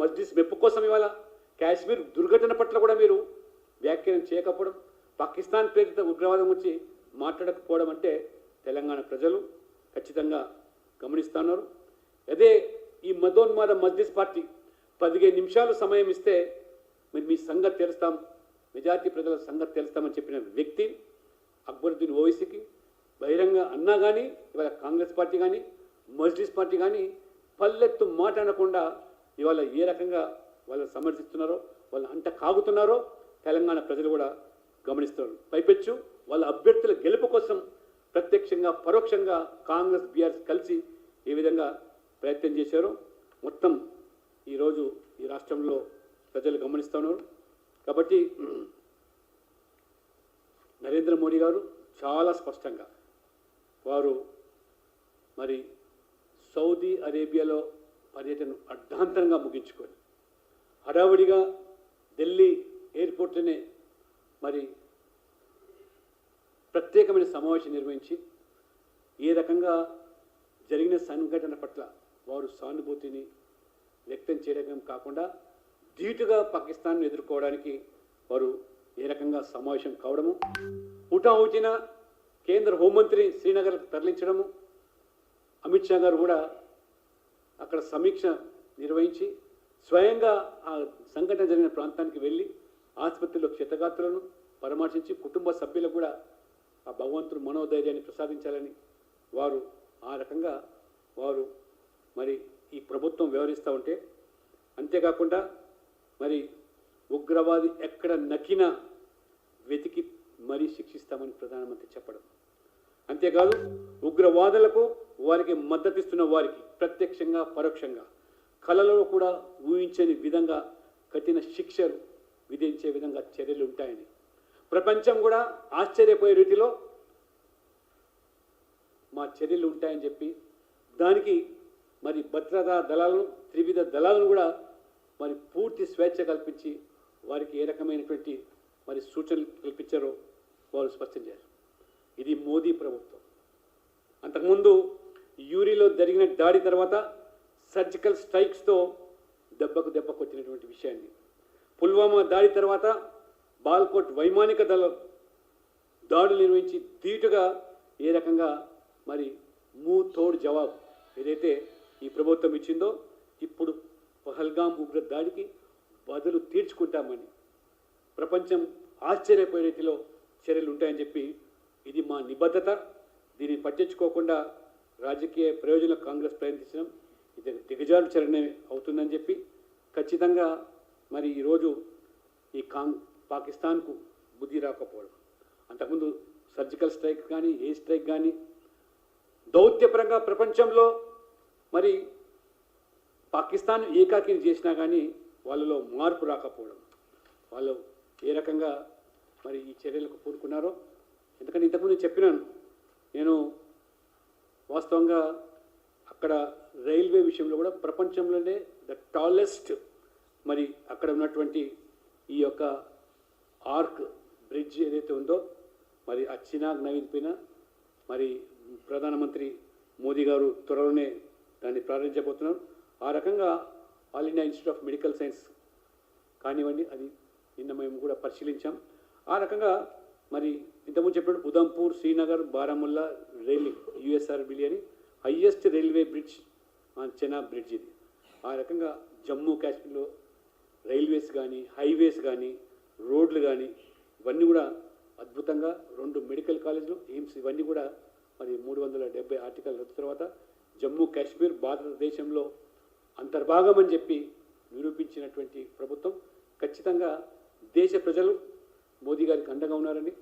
మజ్లిస్ మెప్పు కోసం ఇవాళ కాశ్మీర్ దుర్ఘటన పట్ల కూడా మీరు వ్యాఖ్యానం చేయకపోవడం, పాకిస్తాన్ ప్రేరిత ఉగ్రవాదం గురించి మాట్లాడకపోవడం అంటే తెలంగాణ ప్రజలు ఖచ్చితంగా గమనిస్తున్నారు. అదే ఈ మదోన్మాద మజ్లిస్ పార్టీ 15 నిమిషాలు సమయం ఇస్తే మరి మీ సంగతి తెలుస్తాం, మెజార్టీ ప్రజల సంగతి తెలుస్తామని చెప్పిన వ్యక్తి అక్బరుద్దీన్ ఓవైసీకి బహిరంగ అన్నా కానీ ఇవాళ కాంగ్రెస్ పార్టీ కానీ మజ్లిస్ పార్టీ కానీ పల్లెత్తు మాట అనకుండా ఇవాళ ఏ రకంగా వాళ్ళు సమర్థిస్తున్నారో, వాళ్ళు అంట కాగుతున్నారో తెలంగాణ ప్రజలు కూడా గమనిస్తున్నారు. పైపెచ్చు వాళ్ళ అభ్యర్థుల గెలుపు కోసం ప్రత్యక్షంగా పరోక్షంగా కాంగ్రెస్ బీఆర్ఎస్ కలిసి ఏ విధంగా ప్రయత్నం చేశారో మొత్తం ఈరోజు ఈ రాష్ట్రంలో ప్రజలు గమనిస్తున్నారు. కాబట్టి నరేంద్ర మోడీ గారు చాలా స్పష్టంగా వారు మరి సౌదీ అరేబియాలో పర్యటన అర్ధాంతరంగా ముగించుకొని హడావుడిగా ఢిల్లీ ఎయిర్పోర్ట్లోనే మరి ప్రత్యేకమైన సమావేశం నిర్వహించి ఏ రకంగా జరిగిన సంఘటన పట్ల వారు సానుభూతిని వ్యక్తం చేయడం కాకుండా ధీటుగా పాకిస్తాన్ను ఎదుర్కోవడానికి వారు ఏ రకంగా సమావేశం కావడము, హుటాహుటిన కేంద్ర హోంమంత్రి శ్రీనగర్కు తరలించడము, అమిత్ షా గారు కూడా అక్కడ సమీక్ష నిర్వహించి స్వయంగా ఆ సంఘటన జరిగిన ప్రాంతానికి వెళ్ళి ఆసుపత్రిలో క్షతగాత్రులను పరామర్శించి కుటుంబ సభ్యులకు కూడా ఆ భగవంతుడు మనోధైర్యాన్ని ప్రసాదించాలని వారు ఆ రకంగా వారు మరి ఈ ప్రభుత్వం వ్యవహరిస్తూ ఉంటే, అంతేకాకుండా మరి ఉగ్రవాది ఎక్కడ నకినా వెతికి మరీ శిక్షిస్తామని ప్రధానమంత్రి చెప్పడం, అంతేకాదు ఉగ్రవాదులకు వారికి మద్దతిస్తున్న వారికి ప్రత్యక్షంగా పరోక్షంగా కళలో కూడా ఊహించని విధంగా కఠిన శిక్షలు విధించే విధంగా చర్యలు ఉంటాయని ప్రపంచం కూడా ఆశ్చర్యపోయే రీతిలో మా చర్యలు ఉంటాయని చెప్పి దానికి మరి భద్రతా దళాలను త్రివిధ దళాలను కూడా మరి పూర్తి స్వేచ్ఛ కల్పించి వారికి ఏ రకమైనటువంటి మరి సూచనలు కల్పించారో వారు స్పష్టం చేశారు. ఇది మోదీ ప్రభుత్వం. అంతకుముందు యూరిలో జరిగిన దాడి తర్వాత సర్జికల్ స్ట్రైక్స్తో దెబ్బకు దెబ్బ కొట్టినటువంటి విషయాన్ని, పుల్వామా దాడి తర్వాత బాల్కోట్ వైమానిక దళం దాడులు నిర్వహించి ధీటుగా ఏ రకంగా మరి తోడు జవాబు ఏదైతే ఈ ప్రభుత్వం ఇచ్చిందో ఇప్పుడు పహల్గాం ఉగ్ర దాడికి బదులు తీర్చుకుంటామని ప్రపంచం ఆశ్చర్యపోయే రీతిలో చర్యలు ఉంటాయని చెప్పి ఇది మా నిబద్ధత, దీన్ని పట్టించుకోకుండా రాజకీయ ప్రయోజనం కాంగ్రెస్ ప్రయత్నించడం ఇది దిగజారు చర్య అవుతుందని చెప్పి ఖచ్చితంగా మరి ఈరోజు ఈ పాకిస్తాన్కు బుద్ధి రాకపోవడం, అంతకుముందు సర్జికల్ స్ట్రైక్ కానీ ఏ స్ట్రైక్ కానీ దౌత్యపరంగా ప్రపంచంలో మరి పాకిస్తాన్ ఏకాకిని చేసినా కానీ వాళ్ళలో మార్పు రాకపోవడం, వాళ్ళు ఏ రకంగా మరి ఈ చర్యలకు పూనుకున్నారో. ఎందుకంటే ఇంతకుముందు చెప్పినాను నేను వాస్తవంగా అక్కడ రైల్వే విషయంలో కూడా ప్రపంచంలోనే ద టాలెస్ట్ మరి అక్కడ ఉన్నటువంటి ఈ యొక్క ఆర్క్ బ్రిడ్జ్ ఏదైతే ఉందో మరి ఆ చినాగ్ నవీన్ పైన మరి ప్రధానమంత్రి మోదీ గారు త్వరలోనే దాన్ని ప్రారంభించబోతున్నారు. ఆ రకంగా all India institute of medical science కానివ్వండి, అది నిన్న మేము కూడా పరిశీలించాం. ఆ రకంగా మరి ఇంతకుముందు చెప్పినట్టు ఉదంపూర్, శ్రీనగర్, బారాముల్లా రైల్వే యుఎస్ఆర్బిలి అని highest railway bridge Chenab bridge ఇది. ఆ రకంగా జమ్మూ కాశ్మీర్లో రైల్వేస్ కానీ హైవేస్ కానీ రోడ్లు కానీ ఇవన్నీ కూడా అద్భుతంగా 2 మెడికల్ కాలేజీలు ఎయిమ్స్ ఇవన్నీ కూడా మరి 370 ఆర్టికల్ రద్దు తర్వాత జమ్మూ కాశ్మీర్ భారతదేశంలో అంతర్భాగం అని చెప్పి నిరూపించినటువంటి ప్రభుత్వం. ఖచ్చితంగా దేశ ప్రజలు మోదీ గారికి అండగా ఉన్నారని